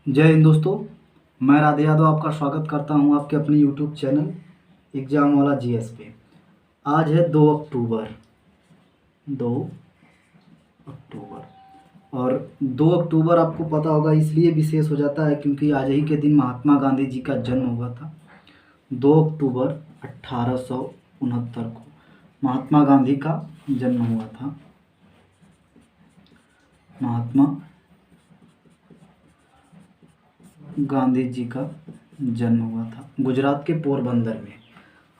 जय हिंद दोस्तों। मैं राधे यादव आपका स्वागत करता हूं आपके अपने यूट्यूब चैनल एग्ज़ाम वाला जीएस पे। आज है 2 अक्टूबर। 2 अक्टूबर और 2 अक्टूबर आपको पता होगा इसलिए विशेष हो जाता है क्योंकि आज ही के दिन महात्मा गांधी जी का जन्म हुआ था। 2 अक्टूबर 1869 को महात्मा गांधी का जन्म हुआ था। महात्मा गांधी जी का जन्म हुआ था गुजरात के पोरबंदर में।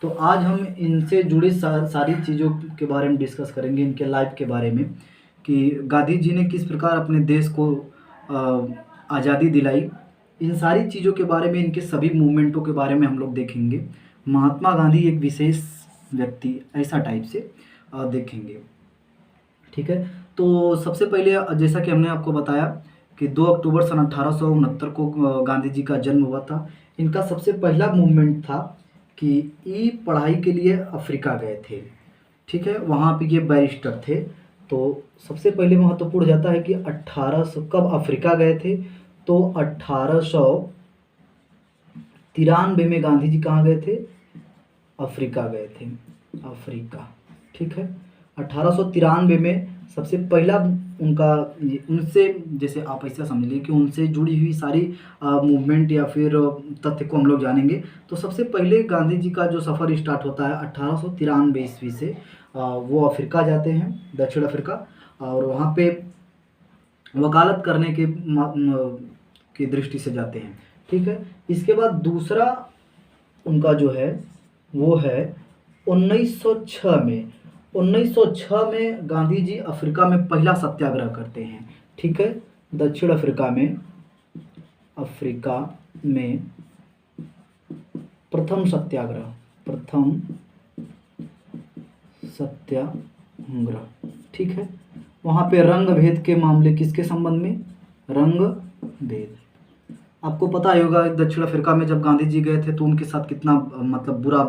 तो आज हम इनसे जुड़ी सारी चीज़ों के बारे में डिस्कस करेंगे, इनके लाइफ के बारे में कि गांधी जी ने किस प्रकार अपने देश को आज़ादी दिलाई। इन सारी चीज़ों के बारे में, इनके सभी मूवमेंटों के बारे में हम लोग देखेंगे। महात्मा गांधी एक विशेष व्यक्ति ऐसा टाइप से देखेंगे। ठीक है, तो सबसे पहले जैसा कि हमने आपको बताया कि 2 अक्टूबर सन 1869 को गांधी जी का जन्म हुआ था। इनका सबसे पहला मूवमेंट था कि ये पढ़ाई के लिए अफ्रीका गए थे। ठीक है, वहाँ पे ये बैरिस्टर थे। तो सबसे पहले महत्वपूर्ण जाता है कि 1800 कब अफ्रीका गए थे, तो 1893 में गांधी जी कहाँ गए थे? अफ्रीका गए थे। अफ्रीका, ठीक है। 1893 में सबसे पहला उनका उनसे, जैसे आप ऐसा समझ लीजिए कि उनसे जुड़ी हुई सारी मूवमेंट या फिर तथ्य को हम लोग जानेंगे। तो सबसे पहले गांधी जी का जो सफ़र स्टार्ट होता है 1893 ईस्वी से। वो अफ्रीका जाते हैं, दक्षिण अफ्रीका, और वहाँ पे वकालत करने की दृष्टि से जाते हैं। ठीक है, इसके बाद दूसरा उनका जो है वो है 1906 में। 1906 में गांधी जी अफ्रीका में पहला सत्याग्रह करते हैं। ठीक है, दक्षिण अफ्रीका में, अफ्रीका में प्रथम सत्याग्रह। ठीक है, वहाँ पे रंग भेद के मामले, किसके संबंध में? रंग भेद। आपको पता ही होगा दक्षिण अफ्रीका में जब गांधी जी गए थे तो उनके साथ कितना मतलब बुरा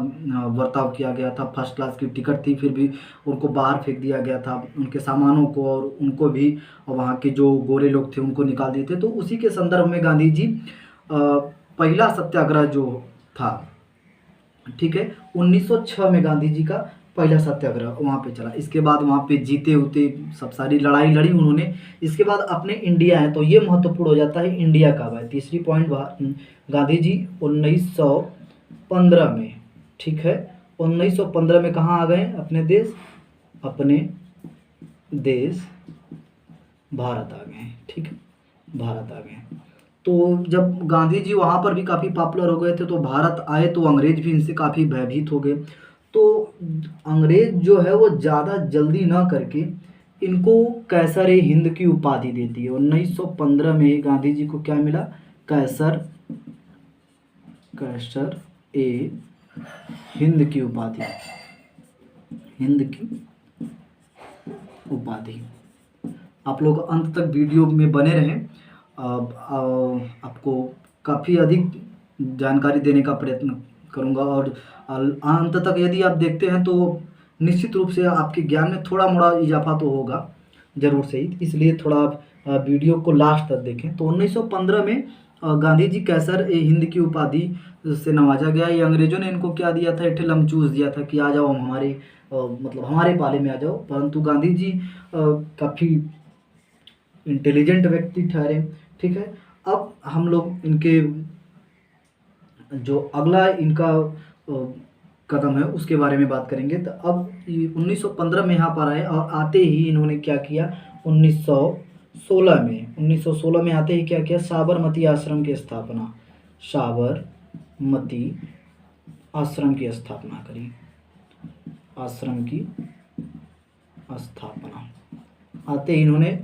बर्ताव किया गया था। फर्स्ट क्लास की टिकट थी फिर भी उनको बाहर फेंक दिया गया था, उनके सामानों को और उनको भी, और वहाँ के जो गोरे लोग थे उनको निकाल दिए थे। तो उसी के संदर्भ में गांधी जी पहला सत्याग्रह जो था, ठीक है, 1906 में गांधी जी का पहला सत्याग्रह वहाँ पे चला। इसके बाद वहाँ पे जीते उते सब सारी लड़ाई लड़ी उन्होंने। इसके बाद अपने इंडिया है, तो ये महत्वपूर्ण हो जाता है इंडिया का है। तीसरी पॉइंट, गांधी जी 1915 में, ठीक है, 1915 में कहाँ आ गए? अपने देश भारत आ गए। ठीक है, भारत आ गए। तो जब गांधी जी वहाँ पर भी काफ़ी पॉपुलर हो गए थे तो भारत आए तो अंग्रेज भी इनसे काफ़ी भयभीत हो गए। तो अंग्रेज जो है वो ज़्यादा जल्दी ना करके इनको कैसर ए हिंद की उपाधि देती है। 1915 में गांधी जी को क्या मिला? कैसर ए हिंद की उपाधि। हिंद की उपाधि। आप लोग अंत तक वीडियो में बने रहें। आपको काफ़ी अधिक जानकारी देने का प्रयत्न करूंगा और अंत तक यदि आप देखते हैं तो निश्चित रूप से आपके ज्ञान में थोड़ा मोड़ा इजाफा तो होगा ज़रूर से ही, इसलिए थोड़ा आप वीडियो को लास्ट तक देखें। तो 1915 में गांधी जी कैसर ए हिंद की उपाधि से नवाजा गया। ये अंग्रेजों ने इनको क्या दिया था? एक लमचूस दिया था कि आ जाओ हम हमारे मतलब हमारे पाले में आ जाओ। परंतु गांधी जी काफ़ी इंटेलिजेंट व्यक्ति ठहरे। ठीक है, अब हम लोग इनके जो अगला इनका कदम है उसके बारे में बात करेंगे। तो अब 1915 में यहाँ पर आए और आते ही इन्होंने क्या किया? 1916 में आते ही क्या किया? साबरमती आश्रम की स्थापना। साबरमती आश्रम की स्थापना करी। आश्रम की स्थापना आते ही इन्होंने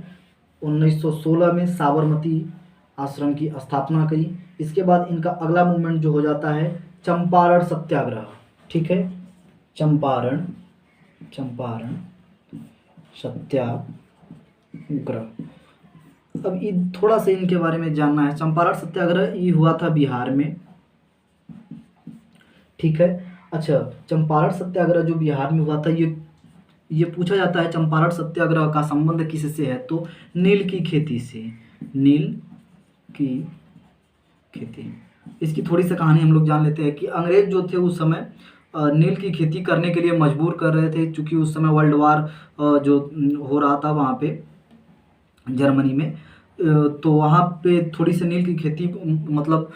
1916 में साबरमती आश्रम की स्थापना करी। इसके बाद इनका अगला मूवमेंट जो हो जाता है चंपारण सत्याग्रह। ठीक है, चंपारण सत्याग्रह। अब ये थोड़ा सा इनके बारे में जानना है। चंपारण सत्याग्रह ये हुआ था बिहार में। ठीक है, अच्छा, चंपारण सत्याग्रह जो बिहार में हुआ था, ये पूछा जाता है चंपारण सत्याग्रह का संबंध किससे है? तो नील की खेती से। नील की खेती। इसकी थोड़ी सी कहानी हम लोग जान लेते हैं कि अंग्रेज जो थे उस समय नील की खेती करने के लिए मजबूर कर रहे थे, क्योंकि उस समय वर्ल्ड वार जो हो रहा था वहाँ पे जर्मनी में। तो वहाँ पे थोड़ी सी नील की खेती मतलब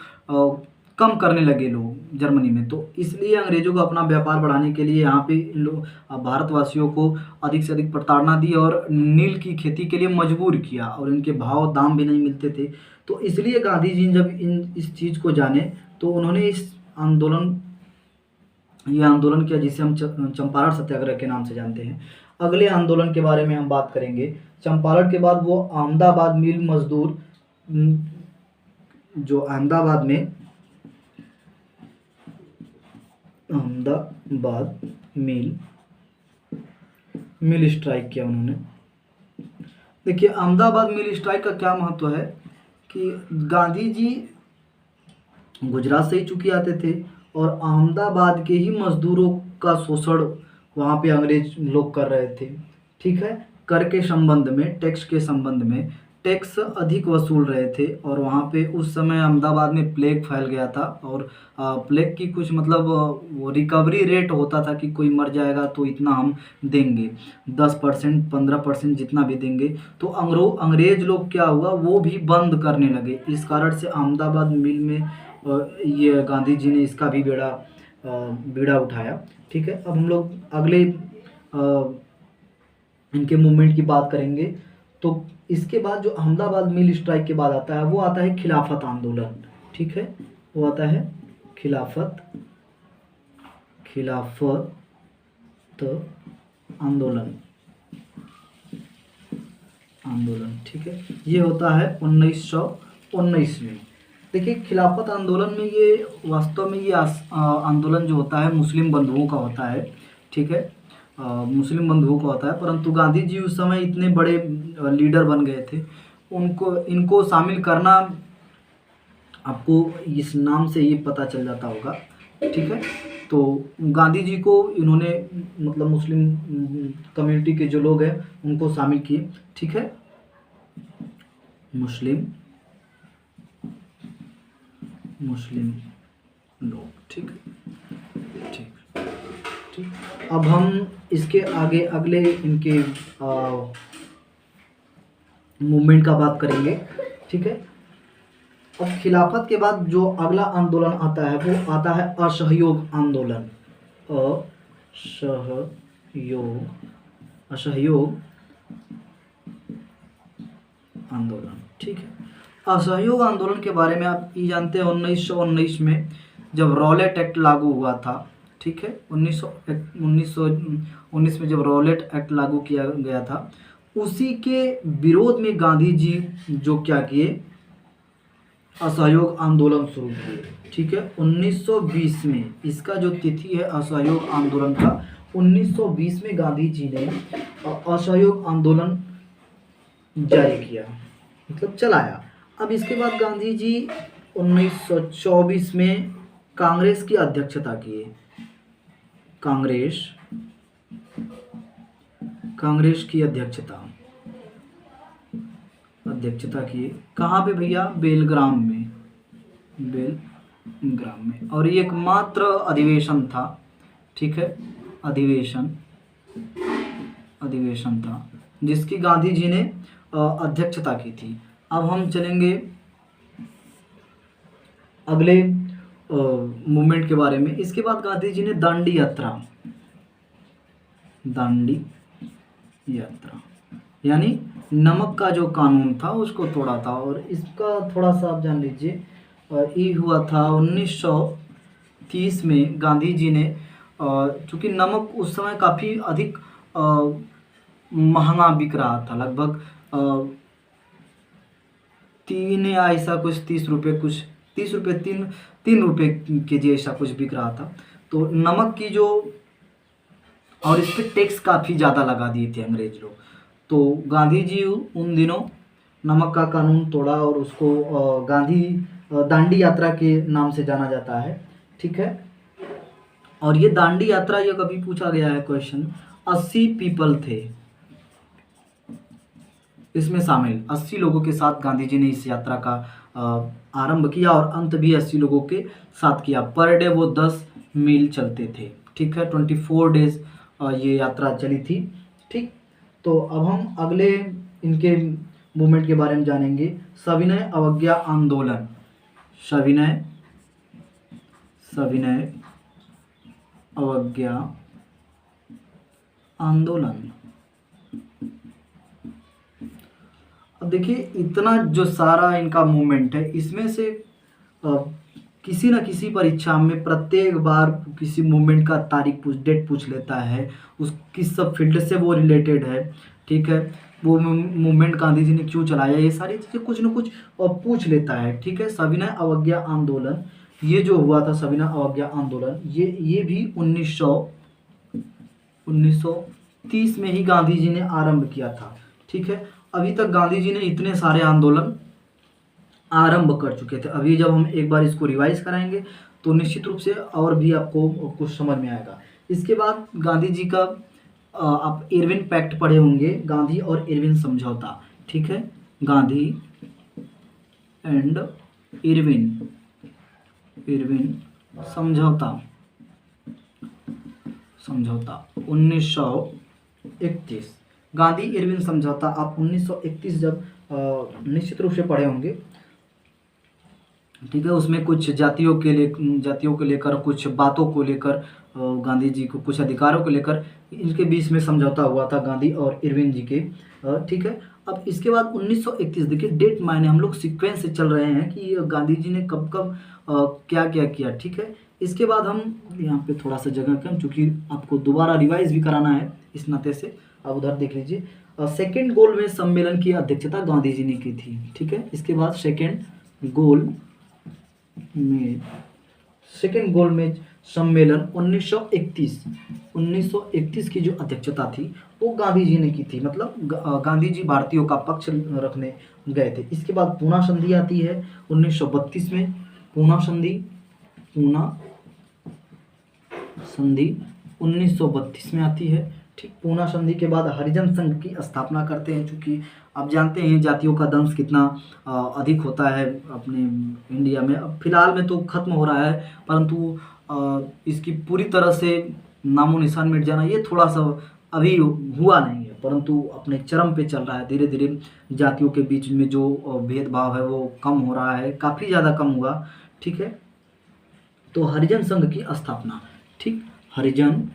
कम करने लगे लोग जर्मनी में। तो इसलिए अंग्रेज़ों को अपना व्यापार बढ़ाने के लिए यहाँ पे इन लोग भारतवासियों को अधिक से अधिक प्रताड़ना दी और नील की खेती के लिए मजबूर किया, और इनके भाव दाम भी नहीं मिलते थे। तो इसलिए गांधी जी जब इस चीज़ को जाने तो उन्होंने ये आंदोलन किया, जिसे हम चंपारण सत्याग्रह के नाम से जानते हैं। अगले आंदोलन के बारे में हम बात करेंगे। चंपारण के बाद वो अहमदाबाद मिल मजदूर, जो अहमदाबाद मिल स्ट्राइक किया उन्होंने। देखिए, अहमदाबाद मिल स्ट्राइक का क्या महत्व है कि गांधी जी गुजरात से ही चूंकि आते थे, और अहमदाबाद के ही मजदूरों का शोषण वहाँ पे अंग्रेज लोग कर रहे थे। ठीक है, कर के संबंध में, टैक्स के संबंध में टैक्स अधिक वसूल रहे थे। और वहाँ पे उस समय अहमदाबाद में प्लेग फैल गया था, और प्लेग की कुछ मतलब वो रिकवरी रेट होता था कि कोई मर जाएगा तो इतना हम देंगे, 10% 15% जितना भी देंगे। तो अंग्रेज लोग क्या हुआ, वो भी बंद करने लगे। इस कारण से अहमदाबाद मिल में ये गांधी जी ने इसका भी बीड़ा उठाया। ठीक है, अब हम लोग अगले इनके मूवमेंट की बात करेंगे। तो इसके बाद जो अहमदाबाद मिल स्ट्राइक के बाद आता है वो आता है खिलाफत आंदोलन। ठीक है, वो आता है खिलाफत आंदोलन। ठीक है, ये होता है 1919 में। देखिए, खिलाफत आंदोलन में ये वास्तव में ये आंदोलन जो होता है मुस्लिम बंधुओं का होता है। ठीक है, मुस्लिम बंधुओं का होता है, परंतु गांधी जी उस समय इतने बड़े लीडर बन गए थे, इनको शामिल करना आपको इस नाम से ये पता चल जाता होगा। ठीक है, तो गांधी जी को इन्होंने मतलब मुस्लिम कम्युनिटी के जो लोग हैं उनको शामिल किए। ठीक है, मुस्लिम लोग। ठीक। अब हम इसके आगे अगले इनके मूवमेंट का बात करेंगे। ठीक है, अब खिलाफत के बाद जो अगला आंदोलन आता है वो आता है असहयोग आंदोलन। असहयोग आंदोलन। ठीक है, असहयोग आंदोलन के बारे में आप ये जानते हैं 1919 में जब रॉलेट एक्ट लागू हुआ था। ठीक है, 1919 में जब रॉलेट एक्ट लागू किया गया था, उसी के विरोध में गांधी जी जो क्या किए, असहयोग आंदोलन शुरू किए। ठीक है, 1920 में इसका जो तिथि है असहयोग आंदोलन का, 1920 में गांधी जी ने असहयोग आंदोलन जारी किया, मतलब चलाया। अब इसके बाद गांधी जी 1924 में कांग्रेस की अध्यक्षता किए। कांग्रेस की अध्यक्षता किए। कहाँ पे भैया? बेलग्राम में। और ये एकमात्र अधिवेशन था। ठीक है, अधिवेशन था जिसकी गांधी जी ने अध्यक्षता की थी। अब हम चलेंगे अगले मूवमेंट के बारे में। इसके बाद गांधी जी ने दांडी यात्रा यानी नमक का जो कानून था उसको तोड़ा था। और इसका थोड़ा सा आप जान लीजिए, ये हुआ था 1930 में। गांधी जी ने चूँकि नमक उस समय काफ़ी अधिक महंगा बिक रहा था, लगभग 3 या ऐसा कुछ 30 रुपये, कुछ 30 रुपये 3 रुपये केजी ऐसा कुछ बिक रहा था। तो नमक की जो, और इस पर टैक्स काफ़ी ज़्यादा लगा दिए थे अंग्रेज लोग। तो गांधी जी उन दिनों नमक का कानून तोड़ा और उसको दांडी यात्रा के नाम से जाना जाता है। ठीक है, और ये दांडी यात्रा, ये कभी पूछा गया है क्वेश्चन, 80 पीपल थे इसमें शामिल। 80 लोगों के साथ गांधी जी ने इस यात्रा का आरंभ किया और अंत भी 80 लोगों के साथ किया। पर डे वो 10 मील चलते थे। ठीक है, 24 डेज ये यात्रा चली थी। ठीक, तो अब हम अगले इनके मूवमेंट के बारे में जानेंगे। सविनय अवज्ञा आंदोलन। सविनय अवज्ञा आंदोलन। अब देखिए, इतना जो सारा इनका मूवमेंट है, इसमें से किसी न किसी परीक्षा में प्रत्येक बार किसी मूवमेंट का डेट पूछ लेता है, उस किस सब फील्ड से वो रिलेटेड है। ठीक है, वो मूवमेंट गांधी जी ने क्यों चलाया, ये सारी चीज़ें कुछ न कुछ पूछ लेता है। ठीक है, सविनय अवज्ञा आंदोलन, ये जो हुआ था सविनय अवज्ञा आंदोलन, ये भी 1930 में ही गांधी जी ने आरंभ किया था। ठीक है, अभी तक गांधी जी ने इतने सारे आंदोलन आरंभ कर चुके थे। अभी जब हम एक बार इसको रिवाइज कराएंगे तो निश्चित रूप से और भी आपको कुछ समझ में आएगा। इसके बाद गांधी जी का आप इरविन पैक्ट पढ़े होंगे, गांधी और इरविन समझौता। ठीक है, गांधी एंड इरविन समझौता 1931। गांधी इरविन समझौता आप 1931 जब निश्चित रूप से पढ़े होंगे। ठीक है, उसमें कुछ जातियों को लेकर कुछ बातों को लेकर गांधी जी को कुछ अधिकारों को लेकर इनके बीच में समझौता हुआ था, गांधी और इरविन जी के। ठीक है, अब इसके बाद 1931, देखिए डेट मायने हम लोग सीक्वेंस से चल रहे हैं कि गांधी जी ने कब कब क्या क्या किया। ठीक है, इसके बाद हम यहाँ पे थोड़ा सा जगह कम, चूँकि आपको दोबारा रिवाइज भी कराना है इस नाते से आप उधर देख लीजिए। सेकेंड गोल में सम्मेलन की अध्यक्षता गांधी जी ने की थी। ठीक है, इसके बाद सेकेंड गोल में सम्मेलन 1931 की जो अध्यक्षता थी वो गांधी जी ने की थी। मतलब गांधी जी भारतीयों का पक्ष रखने गए थे। इसके बाद पूना संधि आती है 1932 में। पूना संधि 1932 में आती है। ठीक, पूना संधि के बाद हरिजन संघ की स्थापना करते हैं। चूँकि आप जानते हैं जातियों का दंश कितना अधिक होता है अपने इंडिया में। अब फिलहाल में तो खत्म हो रहा है, परंतु इसकी पूरी तरह से नामो निशान मिट जाना ये थोड़ा सा अभी हुआ नहीं है, परंतु अपने चरम पे चल रहा है। धीरे धीरे जातियों के बीच में जो भेदभाव है वो कम हो रहा है, काफ़ी ज़्यादा कम हुआ। ठीक है, तो हरिजन संघ की स्थापना। ठीक, हरिजन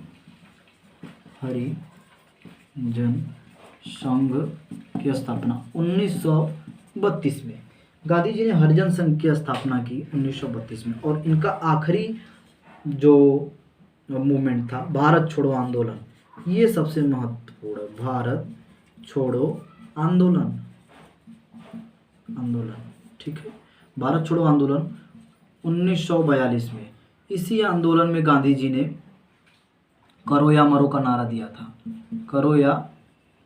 संघ की स्थापना 1932 में। गांधी जी ने हरिजन संघ की स्थापना की 1932 में। और इनका आखिरी जो मूवमेंट था भारत छोड़ो आंदोलन, ये सबसे महत्वपूर्ण है। भारत छोड़ो आंदोलन। ठीक है, भारत छोड़ो आंदोलन 1942 में। इसी आंदोलन में गांधी जी ने करो या मरो का नारा दिया था। करो या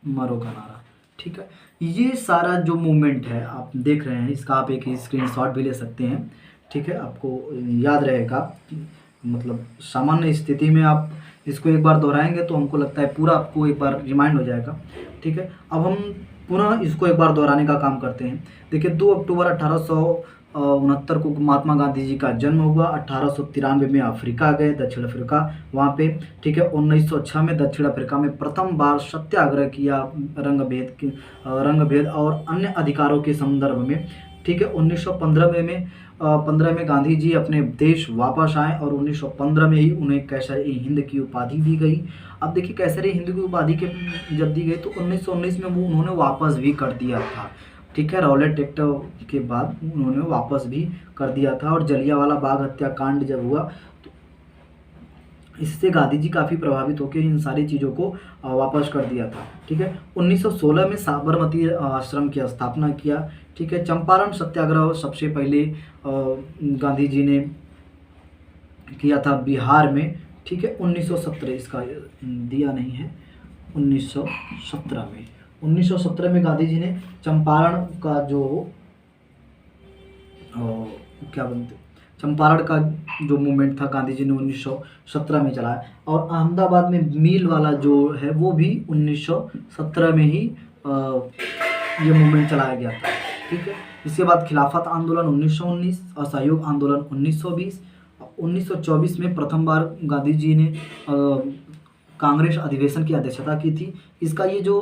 मरो का नारा। ठीक है, ये सारा जो मूवमेंट है आप देख रहे हैं, इसका आप एक स्क्रीनशॉट भी ले सकते हैं। ठीक है, आपको याद रहेगा। मतलब सामान्य स्थिति में आप इसको एक बार दोहराएंगे तो हमको लगता है पूरा आपको एक बार रिमाइंड हो जाएगा। ठीक है, अब हम पुनः इसको एक बार दोहराने का काम करते हैं। देखिए, 2 अक्टूबर 1869 को महात्मा गांधी जी का जन्म हुआ। 1893 में अफ्रीका गए, दक्षिण अफ्रीका, वहाँ पे। ठीक है, 1906 में दक्षिण अफ्रीका में प्रथम बार सत्याग्रह किया रंग भेद और अन्य अधिकारों के संदर्भ में। ठीक है, 1915 में गांधी जी अपने देश वापस आए और 1915 में ही उन्हें कैसर-ए-हिंद की उपाधि दी गई। अब देखिए, कैसर-ए-हिंद की उपाधि जब दी गई तो 1919 में वो उन्होंने वापस भी कर दिया था। ठीक है, रॉलेट एक्ट के बाद उन्होंने वापस भी कर दिया था। और जलियांवाला बाग हत्याकांड जब हुआ तो इससे गांधी जी काफ़ी प्रभावित होकर इन सारी चीज़ों को वापस कर दिया था। ठीक है, 1916 में साबरमती आश्रम की स्थापना किया। ठीक है, चंपारण सत्याग्रह सबसे पहले गांधी जी ने किया था बिहार में। ठीक है, 1917, इसका दिया नहीं है, 1917 में गांधी जी ने चंपारण का चंपारण का जो मूवमेंट था गांधी जी ने 1917 में चलाया। और अहमदाबाद में मिल वाला जो है वो भी 1917 में ही ये मूवमेंट चलाया गया था। ठीक है, इसके बाद खिलाफत आंदोलन 1919, असहयोग आंदोलन 1920। 1924 में प्रथम बार गांधी जी ने कांग्रेस अधिवेशन की अध्यक्षता की थी। इसका ये जो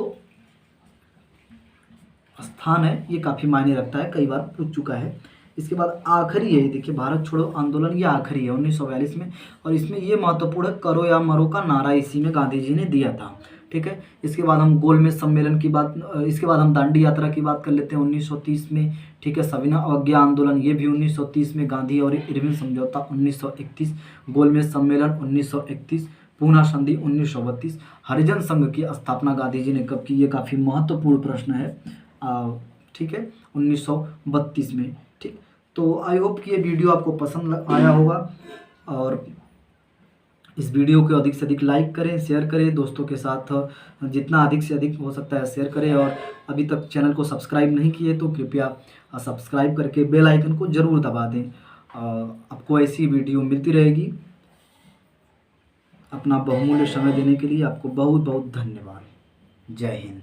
स्थान है ये काफ़ी मायने रखता है, कई बार पूछ चुका है। इसके बाद आखिरी है, देखिए भारत छोड़ो आंदोलन, ये आखिरी है 1942 में, और इसमें ये महत्वपूर्ण है, करो या मरो का नारा इसी में गांधी जी ने दिया था। ठीक है, इसके बाद हम गोलमेज सम्मेलन की बात, इसके बाद हम दांडी यात्रा की बात कर लेते हैं 1930 में। ठीक है, सविनय अवज्ञा आंदोलन ये भी 1930 में, गांधी और इरविन समझौता 1931, गोलमेज सम्मेलन 1931, पूना संधि 1932, हरिजन संघ की स्थापना गांधी जी ने कब की, ये काफ़ी महत्वपूर्ण प्रश्न है। ठीक है, 1932 में। ठीक, तो आई होप कि ये वीडियो आपको पसंद आया होगा, और इस वीडियो को अधिक से अधिक लाइक करें, शेयर करें दोस्तों के साथ, जितना अधिक से अधिक हो सकता है शेयर करें, और अभी तक चैनल को सब्सक्राइब नहीं किए तो कृपया सब्सक्राइब करके बेल आइकन को ज़रूर दबा दें। आपको ऐसी वीडियो मिलती रहेगी। अपना बहुमूल्य समय देने के लिए आपको बहुत बहुत धन्यवाद। जय हिंद।